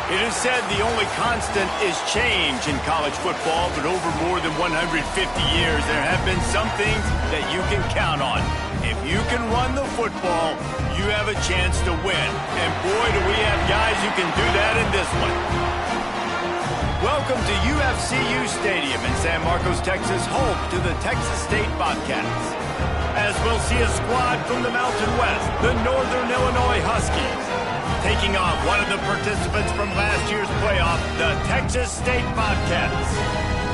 It is said the only constant is change in college football, but over more than 150 years, there have been some things that you can count on. If you can run the football, you have a chance to win. And boy, do we have guys who can do that in this one. Welcome to UFCU Stadium in San Marcos, Texas, home to the Texas State Bobcats. As we'll see a squad from the Mountain West, the Northern Illinois Huskies, taking on one of the participants from last year's playoff, the Texas State Bobcats.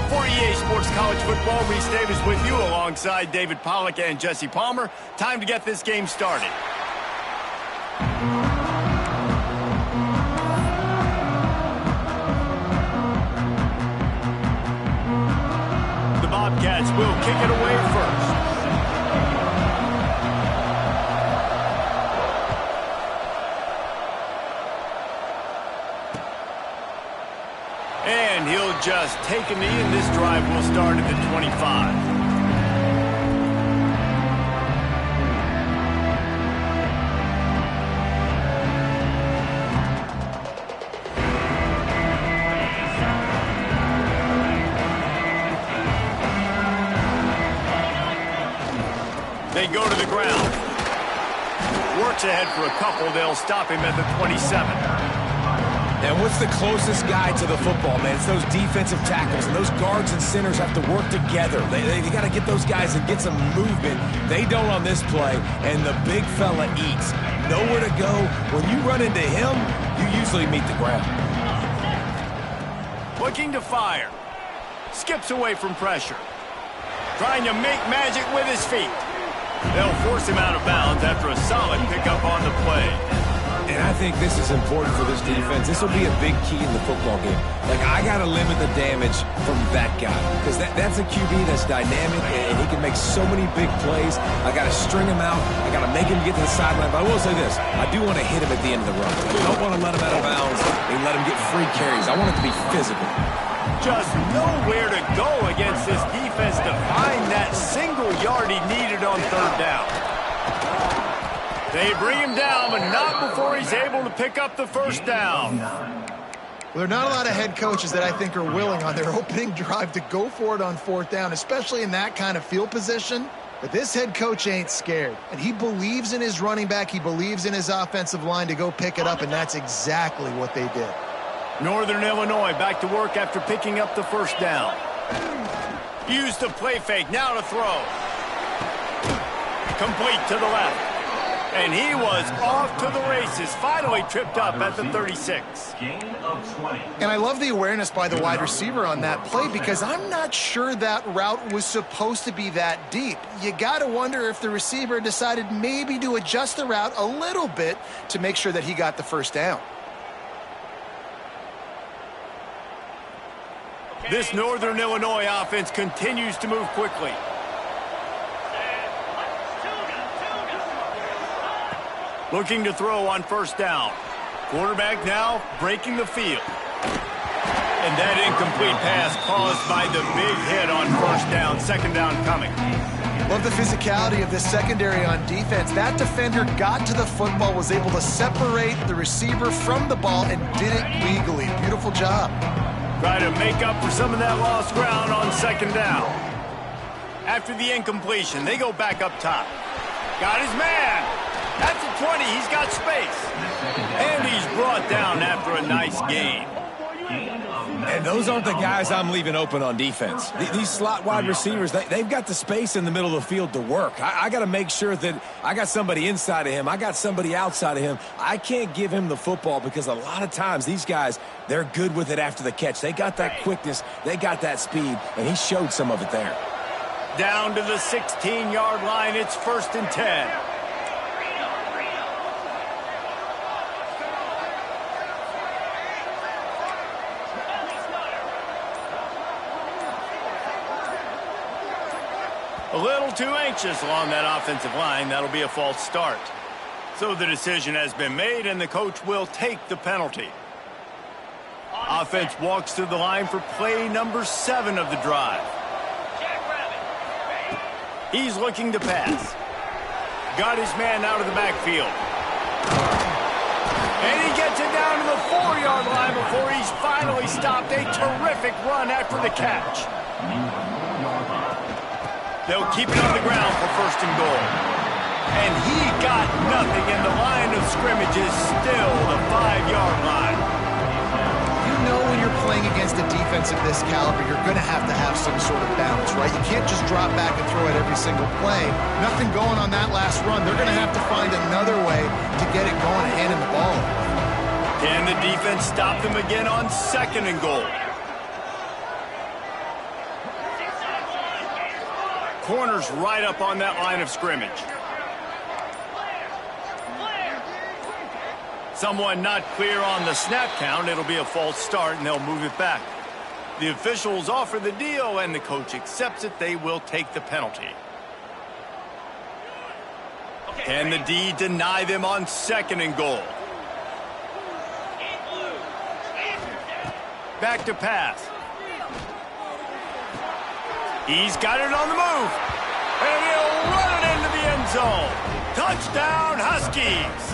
For EA Sports College Football, Reese Davis with you alongside David Pollack and Jesse Palmer. Time to get this game started. The Bobcats will kick it away first. And he'll just take a knee, and this drive will start at the 25. They go to the ground. Works ahead for a couple. They'll stop him at the 27. And what's the closest guy to the football, man? It's those defensive tackles, and those guards and centers have to work together. They got to get those guys and get some movement. They don't on this play, and the big fella eats. Nowhere to go. When you run into him, you usually meet the ground. Looking to fire. Skips away from pressure. Trying to make magic with his feet. They'll force him out of bounds after a solid pickup on the play. And I think this is important for this defense. This will be a big key in the football game. Like, I got to limit the damage from that guy because that's a QB that's dynamic, and he can make so many big plays. I got to string him out. I got to make him get to the sideline. But I will say this. I do want to hit him at the end of the run. I don't want to let him out of bounds and let him get free carries. I want it to be physical. Just nowhere to go against this defense to find that single yard he needed on third down. They bring him down, but not before he's able to pick up the first down. Well, there are not a lot of head coaches that I think are willing on their opening drive to go for it on fourth down, especially in that kind of field position. But this head coach ain't scared, and he believes in his running back. He believes in his offensive line to go pick it up, and that's exactly what they did. Northern Illinois back to work after picking up the first down. Use the play fake, now to throw. Complete to the left. And he was off to the races, finally tripped up at the 36. Gain of 20. And I love the awareness by the wide receiver on that play because I'm not sure that route was supposed to be that deep. You got to wonder if the receiver decided maybe to adjust the route a little bit to make sure that he got the first down. This Northern Illinois offense continues to move quickly. Looking to throw on first down. Quarterback now breaking the field. And that incomplete pass caused by the big hit on first down. Second down coming. Love the physicality of this secondary on defense. That defender got to the football, was able to separate the receiver from the ball, and did it legally. Beautiful job. Try to make up for some of that lost ground on second down. After the incompletion, they go back up top. Got his man. That's a 20. He's got space. And he's brought down after a nice gain. And those aren't the guys I'm leaving open on defense. These slot wide receivers, they've got the space in the middle of the field to work. I got to make sure that I got somebody inside of him. I got somebody outside of him. I can't give him the football because a lot of times these guys, they're good with it after the catch. They got that quickness. They got that speed, and he showed some of it there. Down to the 16-yard line. It's 1st and 10. A little too anxious along that offensive line. That'll be a false start. So the decision has been made, and the coach will take the penalty. Offense walks through the line for play number 7 of the drive. He's looking to pass. Got his man out of the backfield. And he gets it down to the 4-yard line before he's finally stopped. A terrific run after the catch. They'll keep it on the ground for 1st and goal. And he got nothing, and the line of scrimmage is still the 5-yard line. You know when you're playing against a defense of this caliber, you're going to have some sort of balance, right? You can't just drop back and throw it every single play. Nothing going on that last run. They're going to have to find another way to get it going and handing the ball. Can the defense stop them again on 2nd and goal? Corner's right up on that line of scrimmage. Someone not clear on the snap count. It'll be a false start, and they'll move it back. The officials offer the deal, and the coach accepts it. They will take the penalty. Can the D deny them on 2nd and goal? Back to pass. He's got it on the move. And he'll run it into the end zone. Touchdown, Huskies.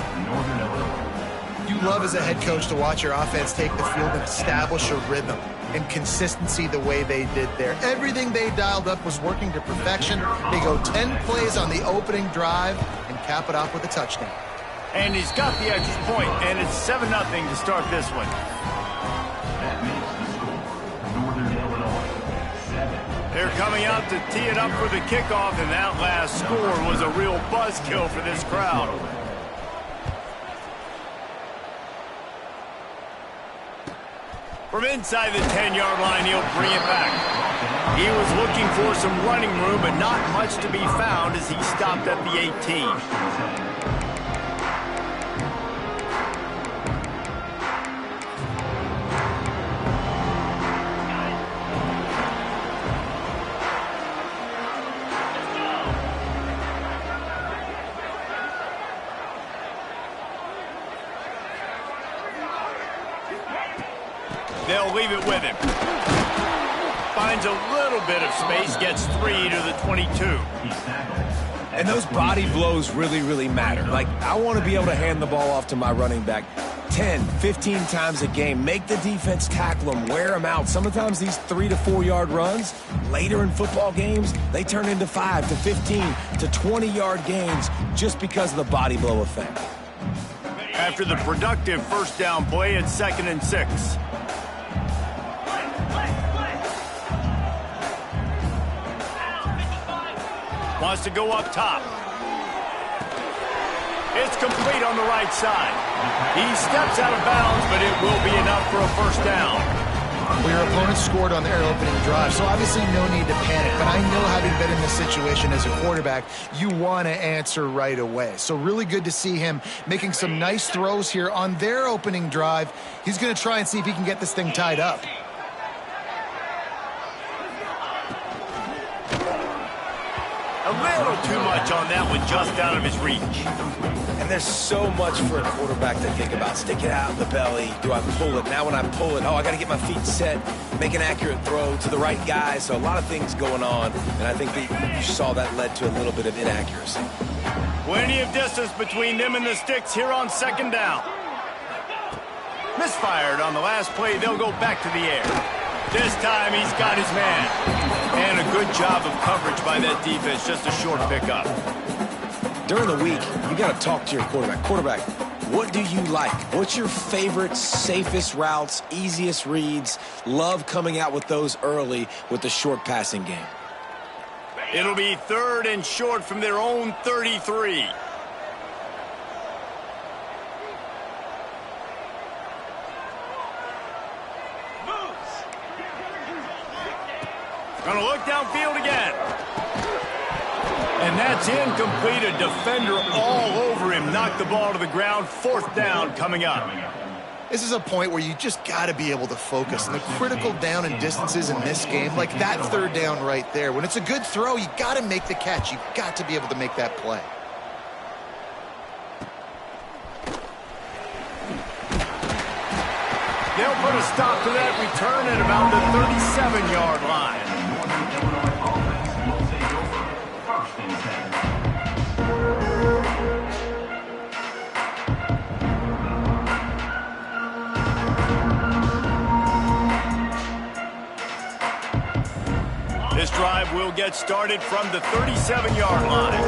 You love as a head coach to watch your offense take the field and establish a rhythm and consistency the way they did there. Everything they dialed up was working to perfection. They go 10 plays on the opening drive and cap it off with a touchdown. And he's got the extra point, and it's 7-0 to start this one. They're coming out to tee it up for the kickoff, and that last score was a real buzzkill for this crowd. From inside the 10-yard line, he'll bring it back. He was looking for some running room, but not much to be found as he stopped at the 18. They'll leave it with him. Finds a little bit of space, gets 3 to the 22. And those body blows really, really matter. Like, I want to be able to hand the ball off to my running back 10, 15 times a game. Make the defense tackle them, wear them out. Sometimes these 3 to 4 yard runs, later in football games, they turn into 5 to 15 to 20-yard gains just because of the body blow effect. After the productive 1st down play, it's 2nd and 6. Wants to go up top. It's complete on the right side. He steps out of bounds, but it will be enough for a 1st down. Well, your opponent scored on their opening drive, so obviously no need to panic. But I know, having been in this situation as a quarterback, you want to answer right away. So really good to see him making some nice throws here on their opening drive. He's going to try and see if he can get this thing tied up. A little too much on that one, just out of his reach. And there's so much for a quarterback to think about. Stick it out in the belly. Do I pull it? Now when I pull it, I got to get my feet set, make an accurate throw to the right guy. So a lot of things going on, and I think that you saw that led to a little bit of inaccuracy. Plenty of distance between them and the sticks here on 2nd down. Misfired on the last play. They'll go back to the air. This time he's got his man. And a good job of coverage by that defense. Just a short pickup. During the week, you got to talk to your quarterback. Quarterback, what do you like? What's your favorite, safest routes, easiest reads? Love coming out with those early with the short passing game. It'll be 3rd and short from their own 33. Gonna look downfield again. And that's incomplete. A defender all over him. Knocked the ball to the ground. 4th down coming up. This is a point where you just got to be able to focus. And the critical down and distances in this game, like that 3rd down right there, when it's a good throw, you got to make the catch. You've got to be able to make that play. They'll put a stop to that return at about the 37-yard line. This drive will get started from the 37-yard line.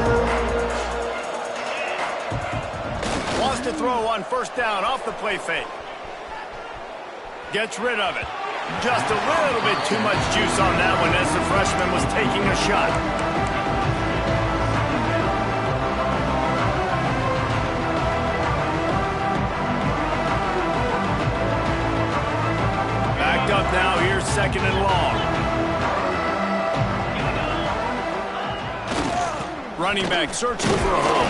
Wants to throw on first down off the play fake. Gets rid of it. Just a little bit too much juice on that one as the freshman was taking a shot. Backed up now. Here's second and long. Running back searching for a hole.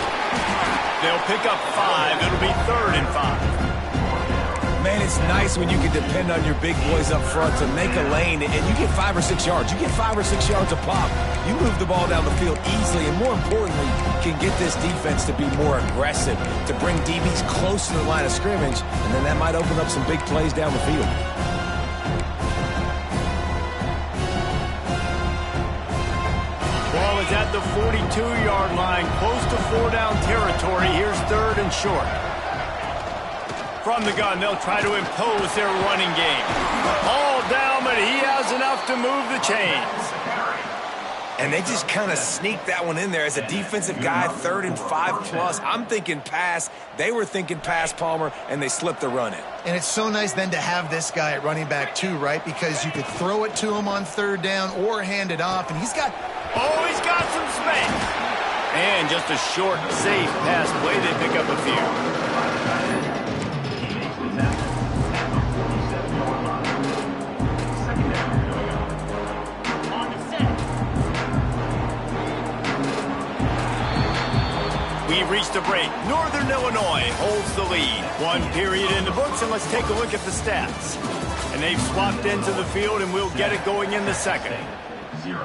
They'll pick up 5. It'll be 3rd and 5. Man, it's nice when you can depend on your big boys up front to make a lane, and you get 5 or 6 yards. You get 5 or 6 yards a pop. You move the ball down the field easily, and more importantly, can get this defense to be more aggressive, to bring DBs close to the line of scrimmage, and then that might open up some big plays down the field. Ball is at the 42-yard line, close to 4-down territory. Here's 3rd and short. From the gun, they'll try to impose their running game. All down, but he has enough to move the chains. And they just kind of sneaked that one in there as a defensive guy, 3rd and 5+. I'm thinking pass. They were thinking pass, Palmer, and they slipped the run in. And it's so nice then to have this guy at running back too, right? Because you could throw it to him on 3rd down or hand it off, and he's got some space. And just a short, safe pass play. They pick up a few. We've reached a break. Northern Illinois holds the lead. 1 period in the books, and let's take a look at the stats. And they've swapped into the field, and we'll get it going in the second. 0.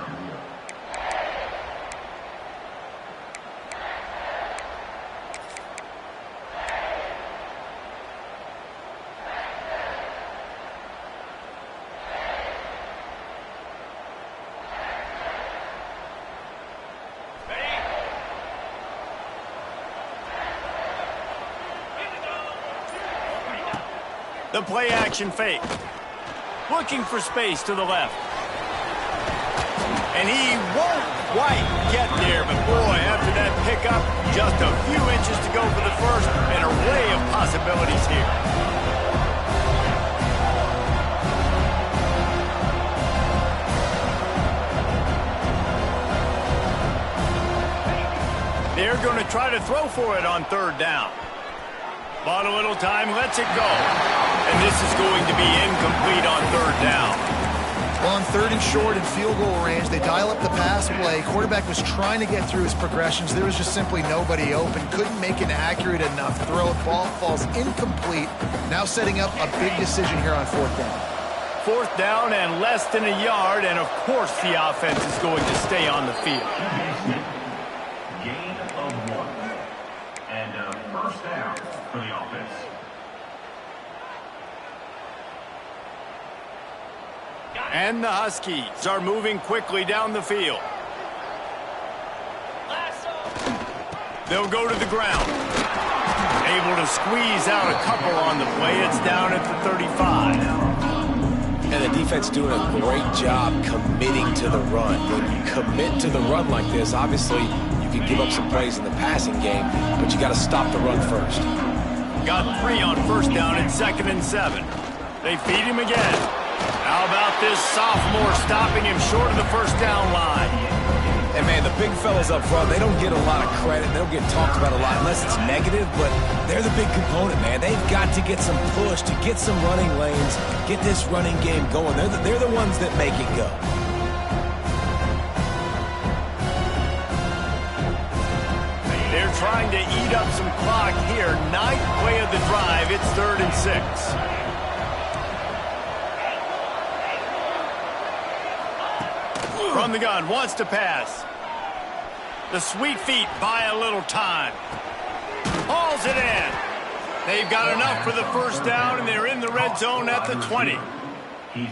The play action fake. Looking for space to the left. And he won't quite get there, but boy, after that pickup, just a few inches to go for the first. An array of possibilities here. They're going to try to throw for it on 3rd down. Bought a little time, lets it go. And this is going to be incomplete on 3rd down. Well, on 3rd and short and field goal range, they dial up the pass play. Quarterback was trying to get through his progressions. There was just simply nobody open. Couldn't make an accurate enough throw. Ball falls incomplete. Now setting up a big decision here on 4th down. 4th down and less than a yard, and of course the offense is going to stay on the field. Gain of 1. And a 1st down for the offense. And the Huskies are moving quickly down the field. They'll go to the ground. Able to squeeze out a couple on the play. It's down at the 35. And the defense doing a great job committing to the run. When you commit to the run like this, obviously you can give up some plays in the passing game, but you got to stop the run first. Got 3 on 1st down and 2nd and 7. They feed him again. How about this sophomore stopping him short of the 1st down line? And, man, the big fellas up front, they don't get a lot of credit. They don't get talked about a lot unless it's negative, but they're the big component, man. They've got to get some push, to get some running lanes, get this running game going. They're the ones that make it go. They're trying to eat up some clock here. 9th play of the drive. It's 3rd and 6. From the gun, wants to pass. The sweet feet buy a little time. Hauls it in. They've got enough for the 1st down, and they're in the red zone at the 20.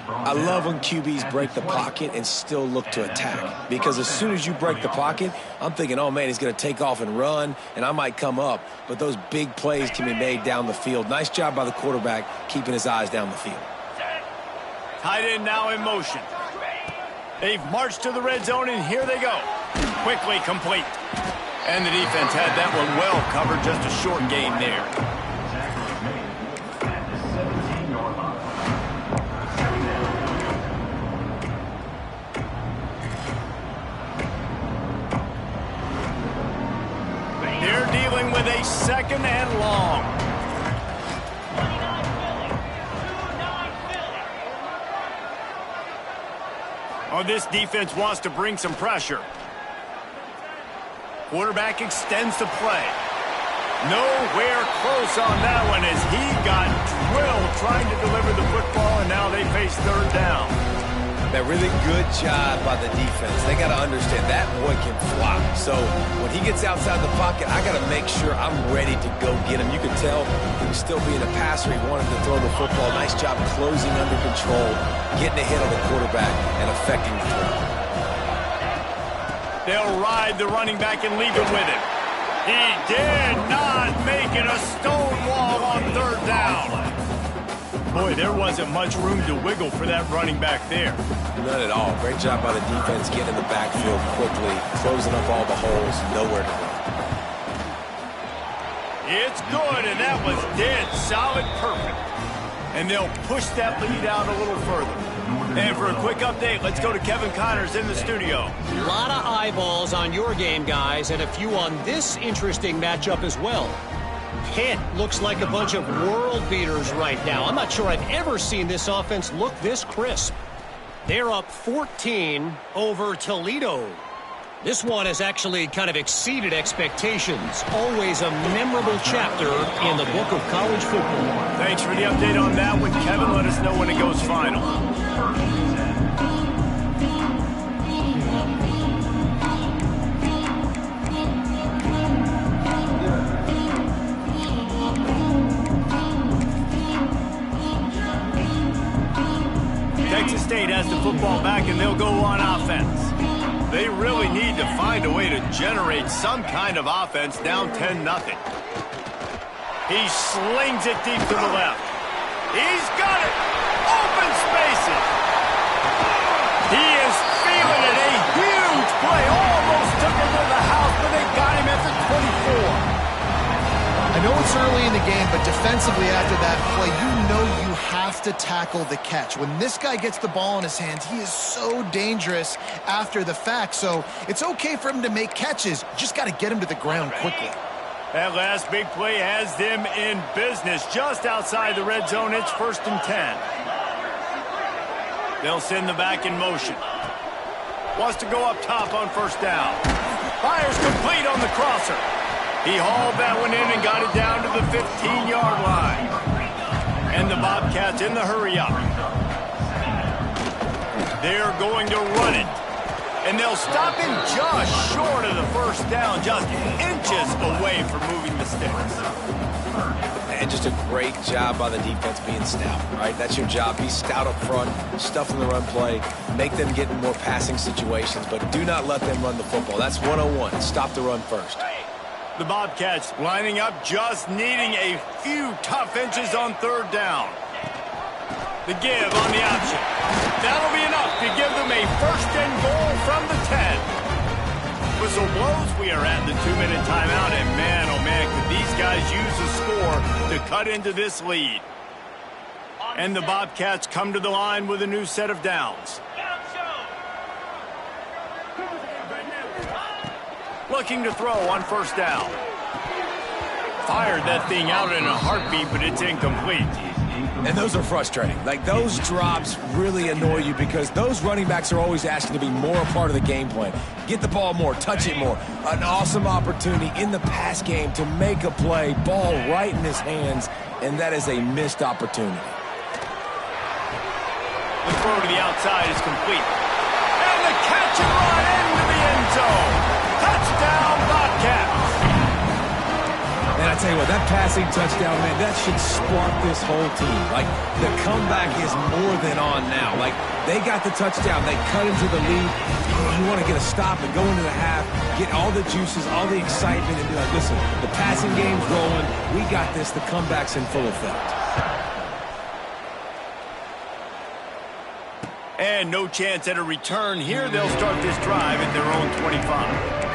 I love when QBs break the pocket and still look to attack. Because as soon as you break the pocket, I'm thinking, oh, man, he's going to take off and run, and I might come up. But those big plays can be made down the field. Nice job by the quarterback keeping his eyes down the field. Tight end now in motion. They've marched to the red zone, and here they go. Quickly complete. And the defense had that one well covered. Just a short gain there. They're dealing with a second and long. Oh, this defense wants to bring some pressure. Quarterback extends the play. Nowhere close on that one as he got drilled trying to deliver the football, and now they face third down. That really good job by the defense. They got to understand that boy can fly. So when he gets outside the pocket, I got to make sure I'm ready to go get him. You can tell he was still being a passer. He wanted to throw the football. Nice job closing under control, getting ahead of the quarterback, and affecting the throw. They'll ride the running back and leave it with him. He did not make it a stone wall on third down. Boy, there wasn't much room to wiggle for that running back there. Not at all. Great job by the defense getting in the backfield quickly, closing up all the holes, nowhere to run. It's good, and that was dead solid perfect. And they'll push that lead out a little further. And for a quick update, let's go to Kevin Connors in the studio. A lot of eyeballs on your game, guys, and a few on this interesting matchup as well. Pitt looks like a bunch of world beaters right now. I'm not sure I've ever seen this offense look this crisp. They're up 14 over Toledo. This one has actually kind of exceeded expectations. Always a memorable chapter in the book of college football. Thanks for the update on that one, Kevin. Let us know when it goes final. Texas State has the football back, and they'll go on offense. They really need to find a way to generate some kind of offense down 10-0. He slings it deep to the left. He's got it. Open spaces. He is feeling it. A huge play. Almost took him to the house, but they got him at the 24. I know it's early in the game, but defensively after that play, you know you have to tackle the catch. When this guy gets the ball in his hands, he is so dangerous after the fact. So it's okay for him to make catches. Just got to get him to the ground quickly. That last big play has them in business. Just outside the red zone, it's 1st and 10. They'll send the back in motion. Wants to go up top on first down. Fires complete on the crosser. He hauled that one in and got it down to the 15-yard line. And the Bobcats in the hurry-up. They're going to run it. And they'll stop him just short of the first down, just inches away from moving the sticks. And just a great job by the defense being stout, right? That's your job. Be stout up front, stuff in the run play, make them get in more passing situations, but do not let them run the football. That's 101. Stop the run first. The Bobcats lining up, just needing a few tough inches on third down. The give on the option. That'll be enough to give them a 1st and goal from the 10. Whistle blows. We are at the 2-minute timeout, and man, oh man, could these guys use a score to cut into this lead. And the Bobcats come to the line with a new set of downs. Looking to throw on first down. Fired that thing out in a heartbeat, but it's incomplete. And those are frustrating. Like, those drops really annoy you because those running backs are always asking to be more a part of the game plan. Get the ball more, touch it more. An awesome opportunity in the pass game to make a play, ball right in his hands, and that is a missed opportunity. The throw to the outside is complete. And the catch and run into the end zone. Touchdown, Bobcats. And I tell you what, that passing touchdown, man, that should spark this whole team. Like, the comeback is more than on now. Like, they got the touchdown. They cut into the lead. You want to get a stop and go into the half, get all the juices, all the excitement, and be like, listen, the passing game's rolling. We got this. The comeback's in full effect. And no chance at a return here. They'll start this drive at their own 25.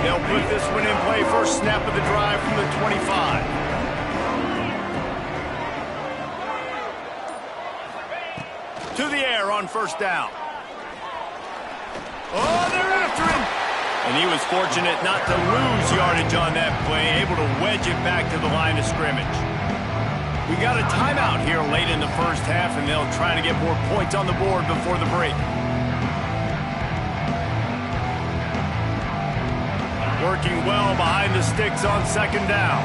They'll put this one in play. First snap of the drive from the 25. To the air on first down. Oh, they're after him. And he was fortunate not to lose yardage on that play, able to wedge it back to the line of scrimmage. We got a timeout here late in the first half, and they'll try to get more points on the board before the break. Working well behind the sticks on second down.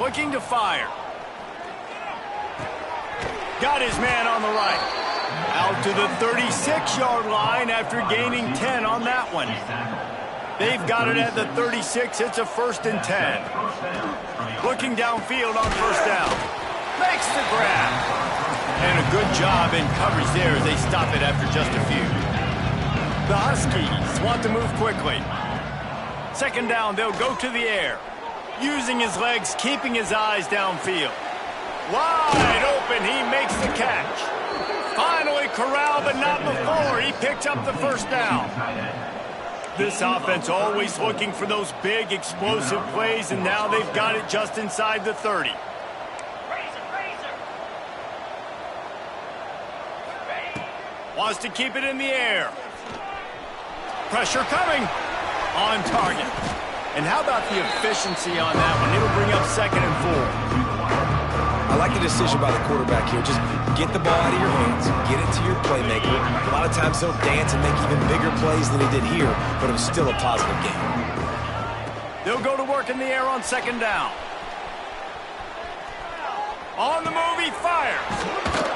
Looking to fire. Got his man on the right. Out to the 36-yard line after gaining 10 on that one. They've got it at the 36. It's a 1st and 10. Looking downfield on first down. Makes the grab. And a good job in coverage there as they stop it after just a few. The Huskies want to move quickly. Second down, they'll go to the air. Using his legs, keeping his eyes downfield. Wide open, he makes the catch. Finally corralled, but not before. He picks up the first down. This offense always looking for those big, explosive plays, and now they've got it just inside the 30. Wants to keep it in the air. Pressure coming. On target. And how about the efficiency on that one? It'll bring up 2nd and 4. I like the decision by the quarterback here. Just get the ball out of your hands, get it to your playmaker. A lot of times they'll dance and make even bigger plays than he did here, but it was still a positive game. They'll go to work in the air on second down. On the move, he fires.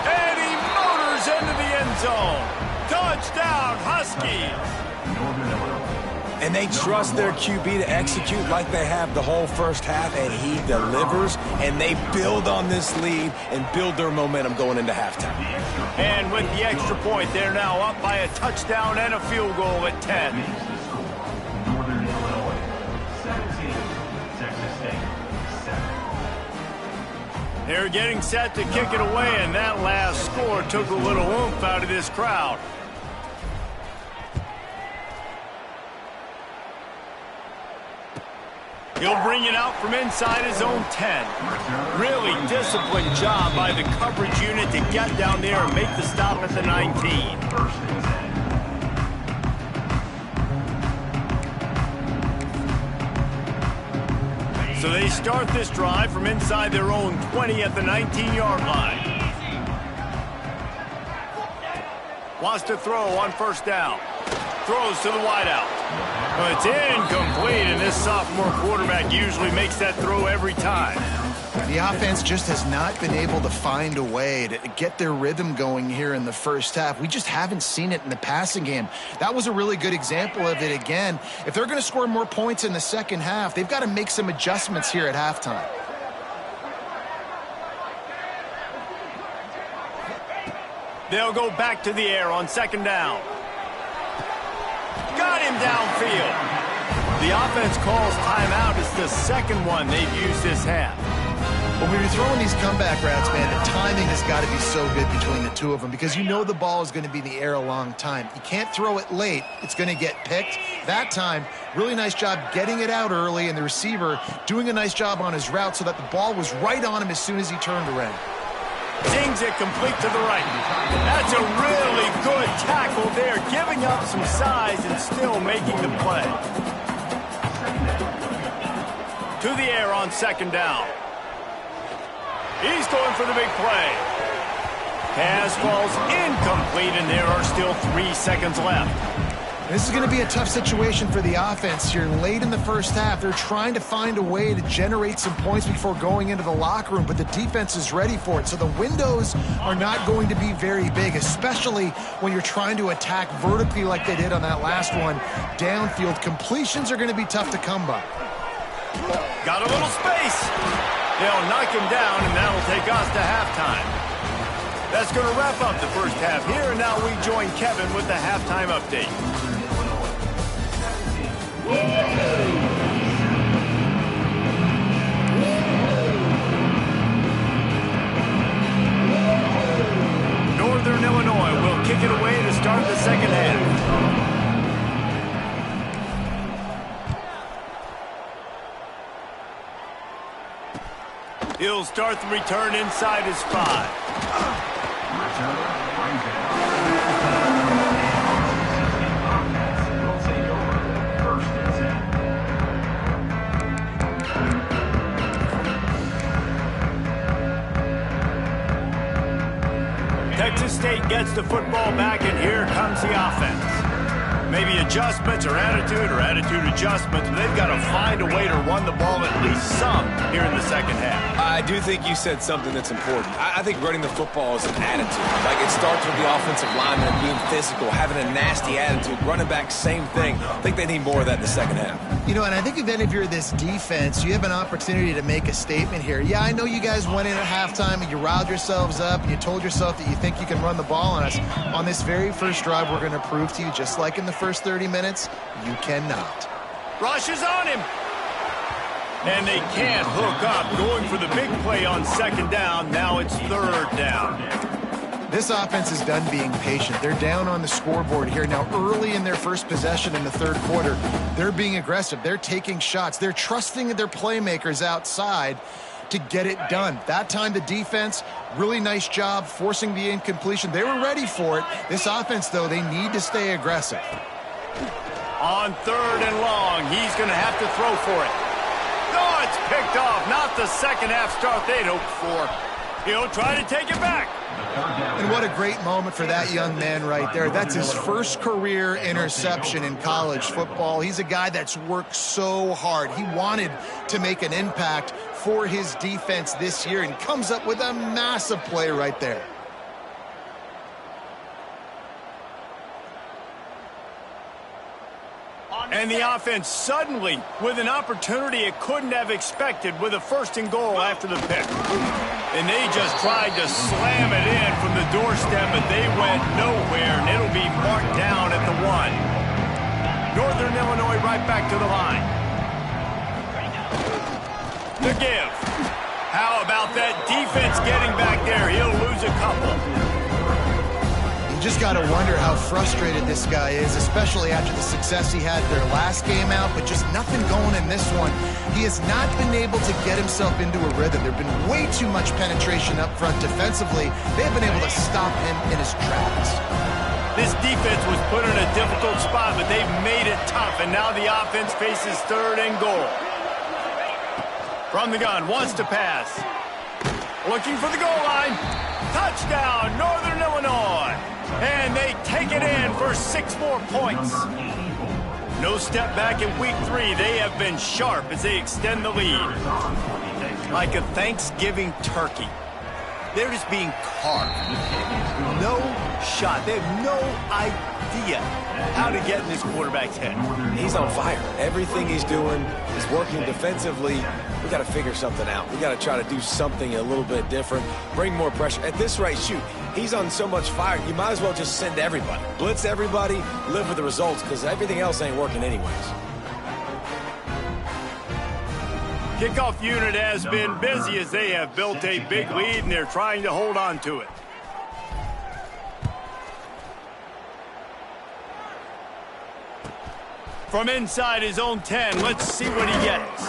And he motors into the end zone. Touchdown, Huskies. And they trust their QB to execute like they have the whole first half, and he delivers, and they build on this lead and build their momentum going into halftime. And with the extra point, they're now up by a touchdown and a field goal at 10. Northern Illinois, 17. Texas State, 7. They're getting set to kick it away, and that last score took a little oomph out of this crowd. He'll bring it out from inside his own 10. Really disciplined job by the coverage unit to get down there and make the stop at the 19. So they start this drive from inside their own 20 at the 19-yard line. Wants to throw on first down. Throws to the wideout. Well, it's incomplete, and this sophomore quarterback usually makes that throw every time. The offense just has not been able to find a way to get their rhythm going here in the first half. We just haven't seen it in the passing game. That was a really good example of it again. If they're going to score more points in the second half, they've got to make some adjustments here at halftime. They'll go back to the air on second down. Got him downfield. The offense calls timeout. It's the second one they've used this half. When you're throwing these comeback routes, man, the timing has got to be so good between the two of them because you know the ball is going to be in the air a long time. You can't throw it late. It's going to get picked. That time, really nice job getting it out early, and the receiver doing a nice job on his route so that the ball was right on him as soon as he turned around. Zings it complete to the right. That's a really good tackle there, giving up some size and still making the play. To the air on second down. He's going for the big play. Pass falls incomplete, and there are still 3 seconds left. This is going to be a tough situation for the offense here. Late in the first half, they're trying to find a way to generate some points before going into the locker room, but the defense is ready for it. So the windows are not going to be very big, especially when you're trying to attack vertically like they did on that last one. Downfield completions are going to be tough to come by. Got a little space. They'll knock him down, and that'll take us to halftime. That's going to wrap up the first half here, and now we join Kevin with the halftime update. Northern Illinois will kick it away to start the second half. He'll start the return inside his 5. Texas State gets the football back, and here comes the offense. Maybe adjustments or attitude adjustments, but they've got to find a way to run the ball at least some here in the second half. I do think you said something that's important. I think running the football is an attitude. Like, it starts with the offensive lineman being physical, having a nasty attitude. Running back, same thing. I think they need more of that in the second half. You know, and I think if you're this defense, you have an opportunity to make a statement here. Yeah, I know you guys went in at halftime and you riled yourselves up and you told yourself that you think you can run the ball on us. On this very first drive, we're going to prove to you, just like in the first 30 minutes, you cannot. Rush is on him. And they can't hook up. Going for the big play on second down. Now it's third down. This offense is done being patient. They're down on the scoreboard here. Now, early in their first possession in the third quarter, they're being aggressive. They're taking shots. They're trusting their playmakers outside to get it done. That time, the defense, really nice job forcing the incompletion. They were ready for it. This offense, though, they need to stay aggressive. On third and long, he's going to have to throw for it. No, it's picked off. Not the second half start they'd hoped for. He'll try to take it back. And what a great moment for that young man right there. That's his first career interception in college football. He's a guy that's worked so hard. He wanted to make an impact for his defense this year and comes up with a massive play right there. And the offense suddenly with an opportunity it couldn't have expected with a first and goal after the pick. And they just tried to slam it in from the doorstep, but they went nowhere, and it'll be marked down at the 1. Northern Illinois right back to the line. The give. How about that defense getting back there? He'll lose a couple. You just got to wonder how frustrated this guy is, especially after the success he had their last game out, but just nothing going in this one. He has not been able to get himself into a rhythm. There have been way too much penetration up front defensively. They have been able to stop him in his tracks. This defense was put in a difficult spot, but they've made it tough, and now the offense faces third and goal. From the gun, wants to pass. Looking for the goal line. Touchdown, Northern Illinois. And they take it in for 6 more points. No step back in week 3. They have been sharp as they extend the lead. Like a Thanksgiving turkey. They're just being carved. No shot. They have no idea how to get in this quarterback's head. He's on fire. Everything he's doing is working defensively. We got to figure something out. We got to try to do something a little bit different. Bring more pressure. At this rate, shoot, he's on so much fire, you might as well just send everybody. Blitz everybody, live with the results, because everything else ain't working anyways. Kickoff unit has been busy as they have built a big lead, and they're trying to hold on to it. From inside his own 10, let's see what he gets.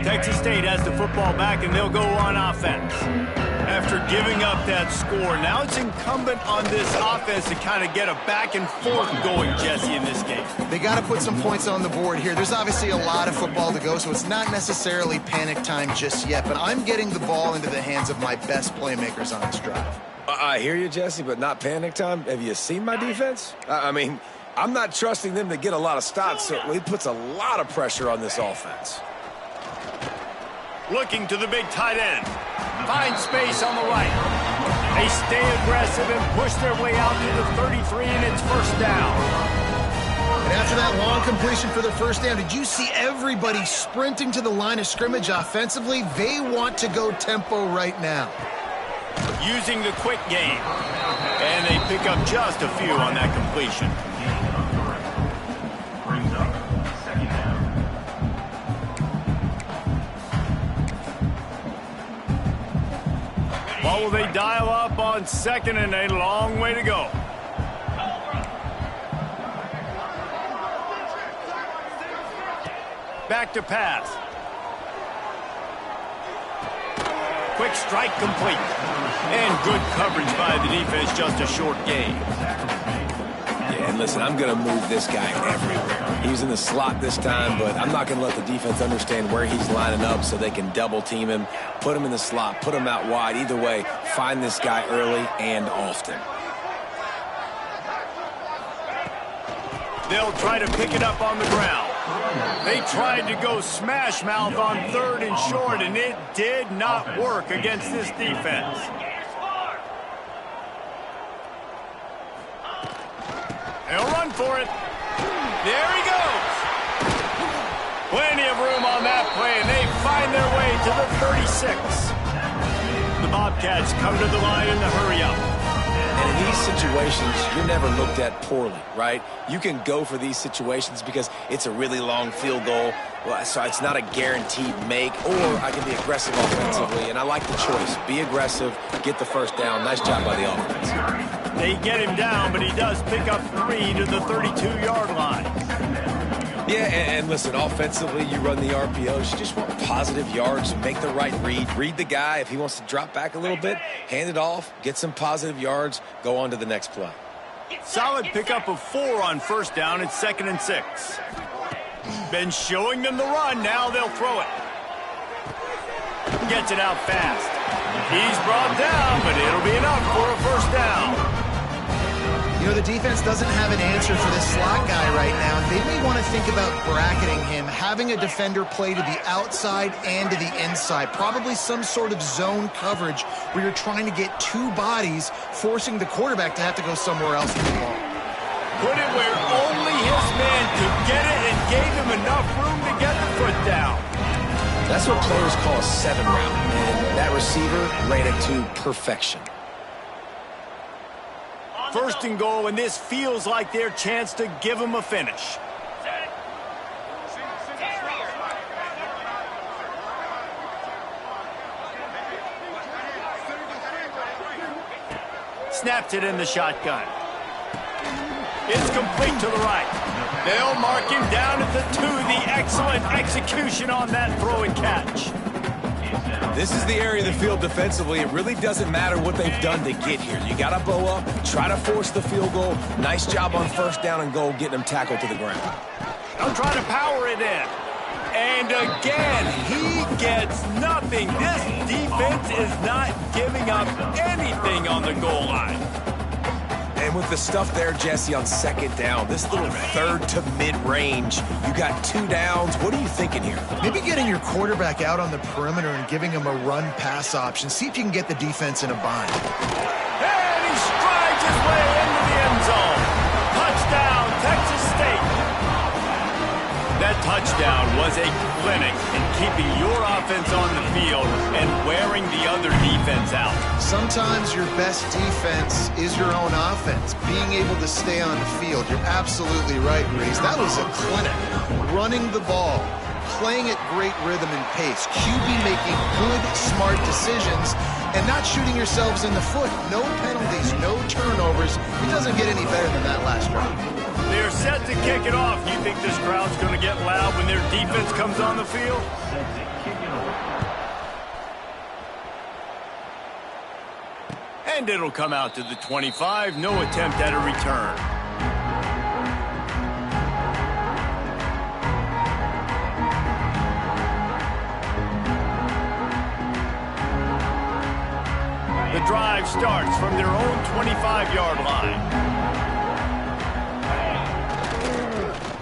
Texas State has the football back, and they'll go on offense. After giving up that score, now it's incumbent on this offense to kind of get a back and forth going, Jesse, in this game. They got to put some points on the board here. There's obviously a lot of football to go, so it's not necessarily panic time just yet, but I'm getting the ball into the hands of my best playmakers on this drive. I hear you, Jesse, but not panic time. Have you seen my defense? I mean, I'm not trusting them to get a lot of stops, so it puts a lot of pressure on this offense. Looking to the big tight end. Finds space on the right. They stay aggressive and push their way out to the 33, and it's first down. And after that long completion for the first down, did you see everybody sprinting to the line of scrimmage offensively? They want to go tempo right now. Using the quick game. And they pick up just a few on that completion. Brings up second down. What will they dial up on second, and a long way to go? Back to pass. Quick strike complete. And good coverage by the defense, just a short gain. Yeah, and listen, I'm going to move this guy everywhere. He's in the slot this time, but I'm not going to let the defense understand where he's lining up so they can double team him, put him in the slot, put him out wide. Either way, find this guy early and often. They'll try to pick it up on the ground. They tried to go smash mouth on third and short, and it did not work against this defense. They'll run for it. There he goes. Plenty of room on that play, and they find their way to the 36. The Bobcats come to the line in the hurry-up. And in these situations, you're never looked at poorly, right? You can go for these situations because it's a really long field goal, so it's not a guaranteed make, or I can be aggressive offensively, and I like the choice. Be aggressive, get the first down. Nice job by the offense. They get him down, but he does pick up 3 to the 32-yard line. Yeah, and listen, offensively, you run the RPOs. You just want positive yards. Make the right read. Read the guy. If he wants to drop back a little bit, hand it off, get some positive yards, go on to the next play. Solid pickup of 4 on first down. It's 2nd and 6. Been showing them the run. Now they'll throw it. Gets it out fast. He's brought down, but it'll be enough for a first down. You know, the defense doesn't have an answer for this slot guy right now. They may want to think about bracketing him, having a defender play to the outside and to the inside. Probably some sort of zone coverage where you're trying to get 2 bodies, forcing the quarterback to have to go somewhere else with the ball. Put it where only his man could get it and gave him enough room to get the foot down. That's what players call a 7 route, and that receiver ran it to perfection. First and goal, and this feels like their chance to give him a finish. Snaps it in the shotgun. It's complete to the right. They'll mark him down at the 2. The excellent execution on that throw and catch. This is the area of the field defensively. It really doesn't matter what they've done to get here. You got to bow up, try to force the field goal. Nice job on first down and goal, getting them tackled to the ground. They'll try to power it in. And again, he gets nothing. This defense is not giving up anything on the goal line. And with the stuff there, Jesse, on second down, this little third to mid-range, you got 2 downs. What are you thinking here? Maybe getting your quarterback out on the perimeter and giving him a run-pass option. See if you can get the defense in a bind. And he strides his way into the end zone. Touchdown, Texas State. That touchdown was a clinic in keeping your offense on the field and wearing the other defense out. Sometimes your best defense is your own offense, being able to stay on the field. You're absolutely right, Reese. That was a clinic. Running the ball, playing at great rhythm and pace. QB making good, smart decisions and not shooting yourselves in the foot. No penalties, no turnovers. It doesn't get any better than that last drive. They're set to kick it off. You think this crowd's going to get loud when their defense comes on the field? And it'll come out to the 25. No attempt at a return. The drive starts from their own 25-yard line.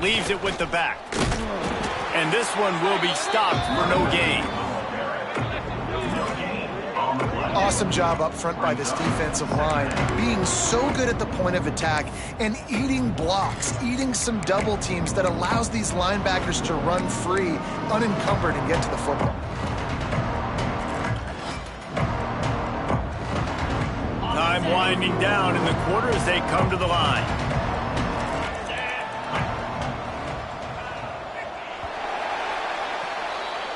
Leaves it with the back. And this one will be stopped for no gain. Awesome job up front by this defensive line, being so good at the point of attack and eating blocks, eating some double teams that allows these linebackers to run free, unencumbered, and get to the football. Time winding down in the quarter as they come to the line.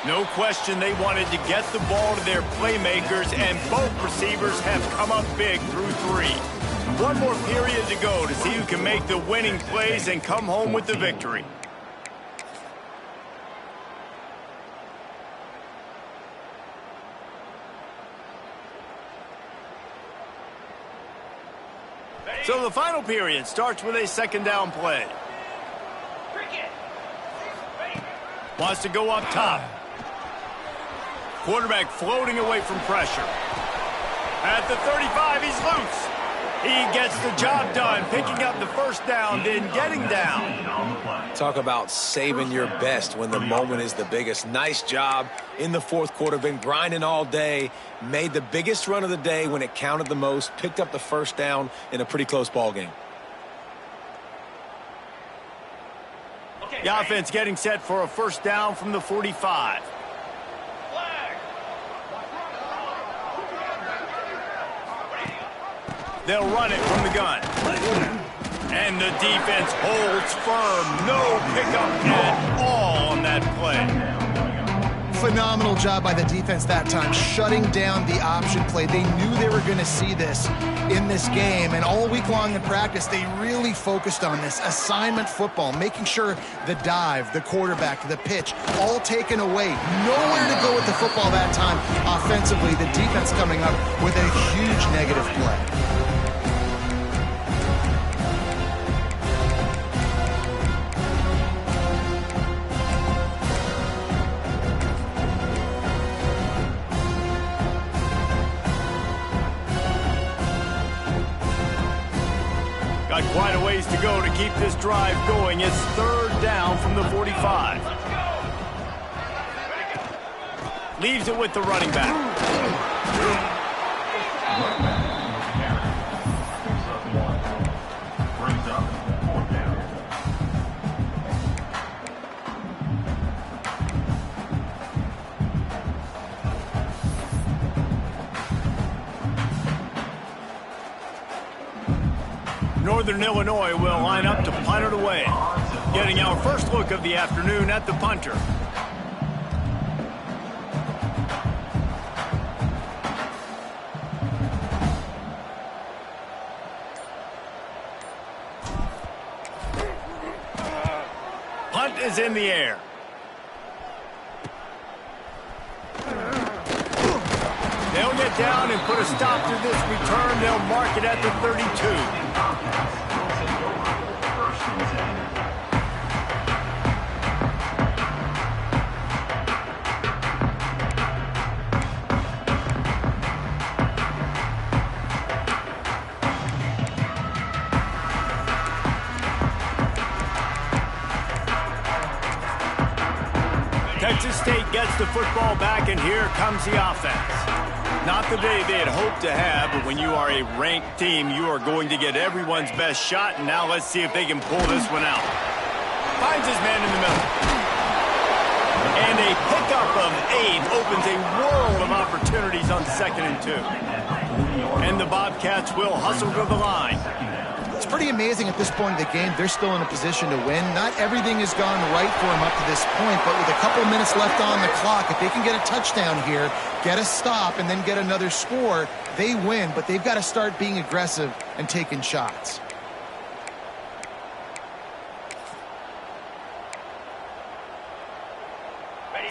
No question they wanted to get the ball to their playmakers, and both receivers have come up big through 3. One more period to go to see who can make the winning plays and come home with the victory. So the final period starts with a second down play. Wants to go up top. Quarterback floating away from pressure. At the 35, he's loose. He gets the job done, picking up the first down, then getting down. Talk about saving your best when the moment is the biggest. Nice job in the fourth quarter. Been grinding all day. Made the biggest run of the day when it counted the most. Picked up the first down in a pretty close ball game. The offense getting set for a first down from the 45. They'll run it from the gun. And the defense holds firm. No pickup at all on that play. Phenomenal job by the defense that time, shutting down the option play. They knew they were going to see this in this game, and all week long in practice, they really focused on this assignment football, making sure the dive, the quarterback, the pitch, all taken away. Nowhere to go with the football that time offensively. The defense coming up with a huge negative play. Got quite a ways to go to keep this drive going. It's third down from the 45. Leaves it with the running back. Northern Illinois will line up to punt it away. Getting our first look of the afternoon at the punter. Punt is in the air. They'll get down and put a stop to this return. They'll mark it at the 32. Texas State gets the football back, and here comes the offense. Not the day they had hoped to have, but when you are a ranked team, you are going to get everyone's best shot, and now let's see if they can pull this one out. Finds his man in the middle. And a pickup of 8 opens a world of opportunities on 2nd and 2. And the Bobcats will hustle to the line. It's pretty amazing at this point of the game, they're still in a position to win. Not everything has gone right for them up to this point, but with a couple minutes left on the clock, if they can get a touchdown here, get a stop, and then get another score, they win, but they've got to start being aggressive and taking shots.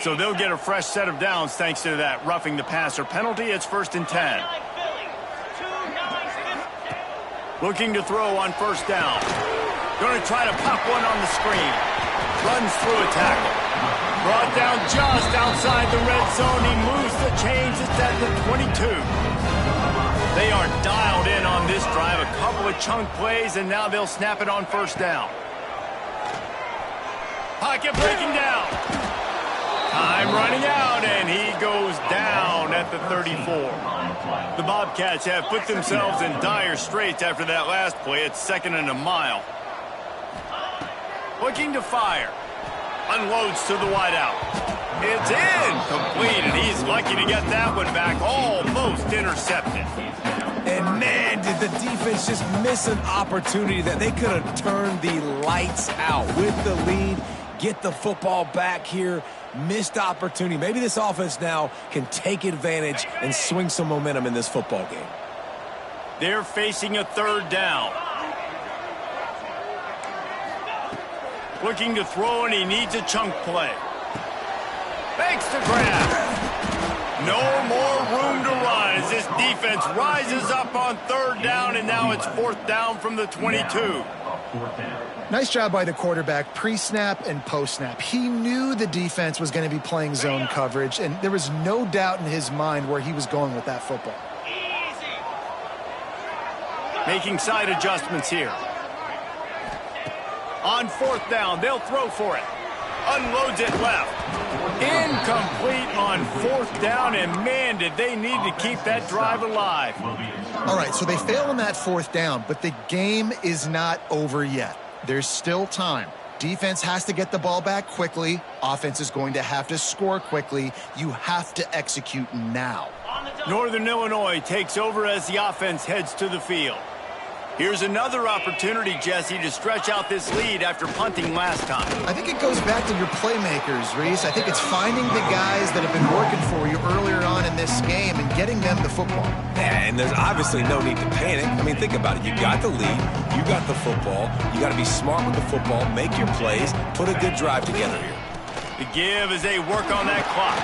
So they'll get a fresh set of downs thanks to that roughing the passer penalty. It's 1st and 10. Looking to throw on first down. Going to try to pop one on the screen. Runs through a tackle. Brought down just outside the red zone. He moves the chains. It's at the 22. They are dialed in on this drive. A couple of chunk plays, and now they'll snap it on first down. Pocket breaking down. Time running out, and he goes down at the 34. The Bobcats have put themselves in dire straits after that last play. It's 2nd and a mile. Looking to fire. Unloads to the wideout. It's incomplete, and he's lucky to get that one back. Almost intercepted. And man, did the defense just miss an opportunity that they could have turned the lights out with the lead. Get the football back here. Missed opportunity. Maybe this offense now can take advantage and swing some momentum in this football game. They're facing a 3rd down. Looking to throw, and he needs a chunk play. Fakes the grab. No more room to run as this defense rises up on 3rd down, and now it's 4th down from the 22. Nice job by the quarterback, pre-snap and post-snap. He knew the defense was going to be playing zone coverage, and there was no doubt in his mind where he was going with that football. Making side adjustments here. On 4th down, they'll throw for it. Unloads it left. Incomplete on 4th down, and man, did they need to keep that drive alive. All right, so they fail on that 4th down, but the game is not over yet. There's still time. Defense has to get the ball back quickly. Offense is going to have to score quickly. You have to execute now. Northern Illinois takes over as the offense heads to the field. Here's another opportunity, Jesse, to stretch out this lead after punting last time. I think it goes back to your playmakers, Reese. I think it's finding the guys that have been working for you earlier on in this game and getting them the football. Yeah, and there's obviously no need to panic. I mean, think about it. You got the lead. You got the football. You got to be smart with the football, make your plays, put a good drive together here. The give as they work on that clock.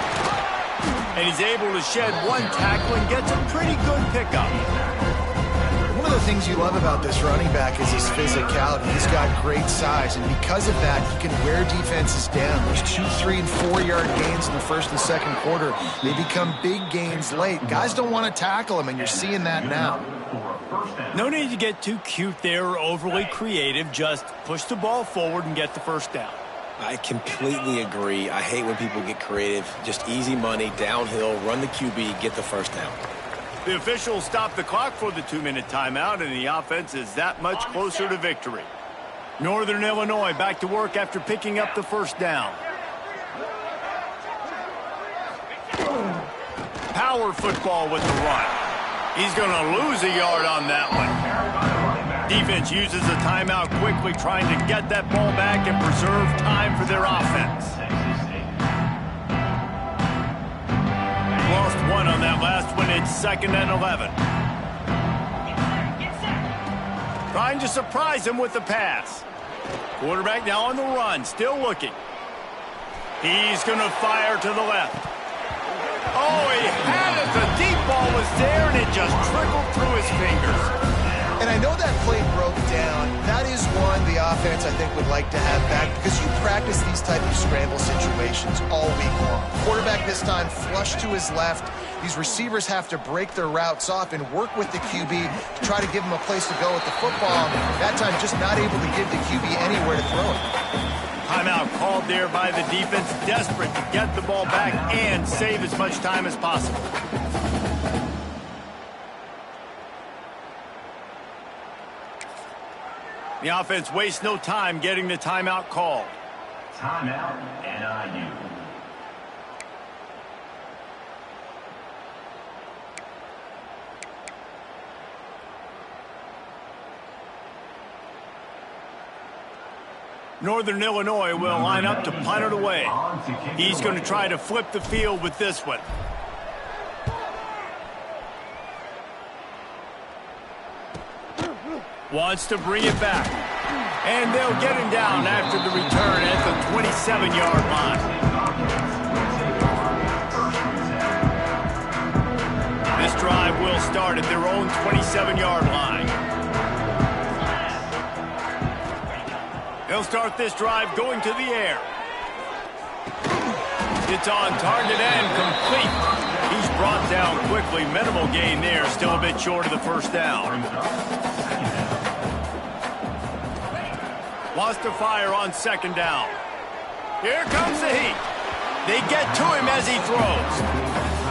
And he's able to shed one tackle and gets a pretty good pickup. One of the things you love about this running back is his physicality. He's got great size, and because of that, he can wear defenses down. There's 2, 3, and 4-yard gains in the 1st and 2nd quarter. They become big gains late. Guys don't want to tackle him, and you're seeing that now. No need to get too cute there or overly creative. Just push the ball forward and get the 1st down. I completely agree. I hate when people get creative. Just easy money, downhill, run the QB, get the 1st down. The officials stop the clock for the 2-minute timeout, and the offense is that much closer to victory. Northern Illinois back to work after picking up the 1st down. Power football with the run. He's going to lose a yard on that one. Defense uses a timeout quickly, trying to get that ball back and preserve time for their offense. Lost one on that last one. It's 2nd and 11. Trying to surprise him with the pass. Quarterback now on the run, still looking. He's going to fire to the left. Oh, he had it. The deep ball was there, and it just trickled through his fingers. And I know that play broke down. That is one the offense, I think, would like to have back because you practice these type of scramble situations all week long. Quarterback this time flush to his left. These receivers have to break their routes off and work with the QB to try to give him a place to go with the football. That time just not able to give the QB anywhere to throw it. Timeout called there by the defense, desperate to get the ball back and save as much time as possible. The offense wastes no time getting the timeout called. Timeout, NIU. Northern Illinois will line up to punt it away. He's going to try to flip the field with this one. Wants to bring it back. And they'll get him down after the return at the 27-yard line. This drive will start at their own 27-yard line. They'll start this drive going to the air. It's on target and complete. He's brought down quickly. Minimal gain there. Still a bit short of the 1st down. Lost to fire on 2nd down. Here comes the heat. They get to him as he throws.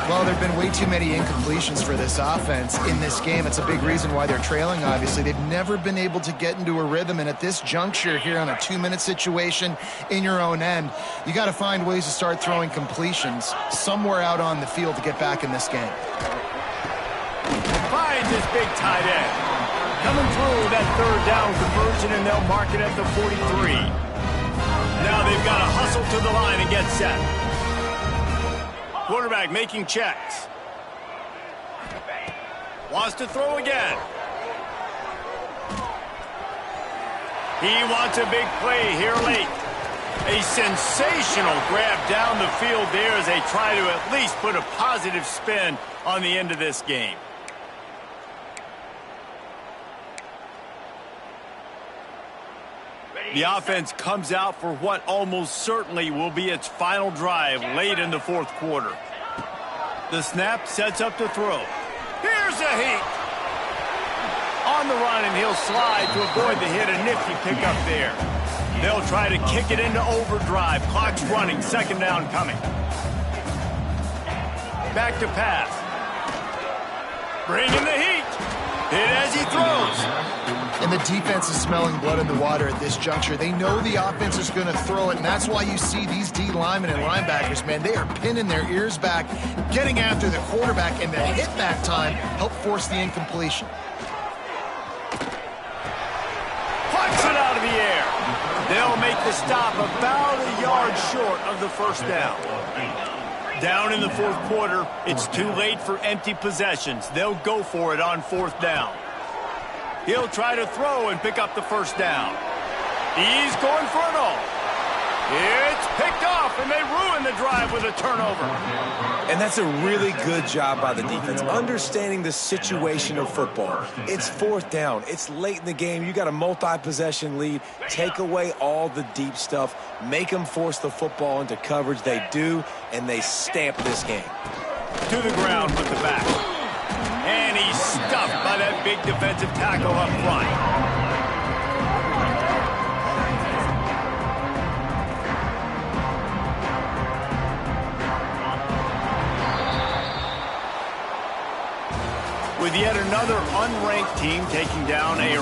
Well, there have been way too many incompletions for this offense in this game. It's a big reason why they're trailing, obviously. They've never been able to get into a rhythm, and at this juncture here on a 2-minute situation in your own end, you got to find ways to start throwing completions somewhere out on the field to get back in this game. Finds his big tight end. Coming through that third down conversion, and they'll mark it at the 43. Now they've got to hustle to the line and get set. Quarterback making checks. Wants to throw again. He wants a big play here late. A sensational grab down the field there as they try to at least put a positive spin on the end of this game. The offense comes out for what almost certainly will be its final drive late in the fourth quarter. The snap sets up to throw. Here's a heat. On the run, and he'll slide to avoid the hit. A nifty pickup there. They'll try to kick it into overdrive. Clock's running. Second down coming. Back to pass. Bringing the heat. Hit as he throws. And the defense is smelling blood in the water at this juncture. They know the offense is going to throw it, and that's why you see these D linemen and linebackers, man, they are pinning their ears back, getting after the quarterback, and the hit that time helped force the incompletion. Plucks it out of the air. They'll make the stop about a yard short of the first down. Down in the fourth quarter, it's too late for empty possessions. They'll go for it on fourth down. He'll try to throw and pick up the first down. He's going for it all. It's picked off, and they ruin the drive with a turnover. And that's a really good job by the defense, understanding the situation of football. It's fourth down. It's late in the game. You got a multi-possession lead. Take away all the deep stuff. Make them force the football into coverage. They do, and they stamp this game. To the ground with the back. And he's stuffed by that big defensive tackle up front. With yet another unranked team taking down a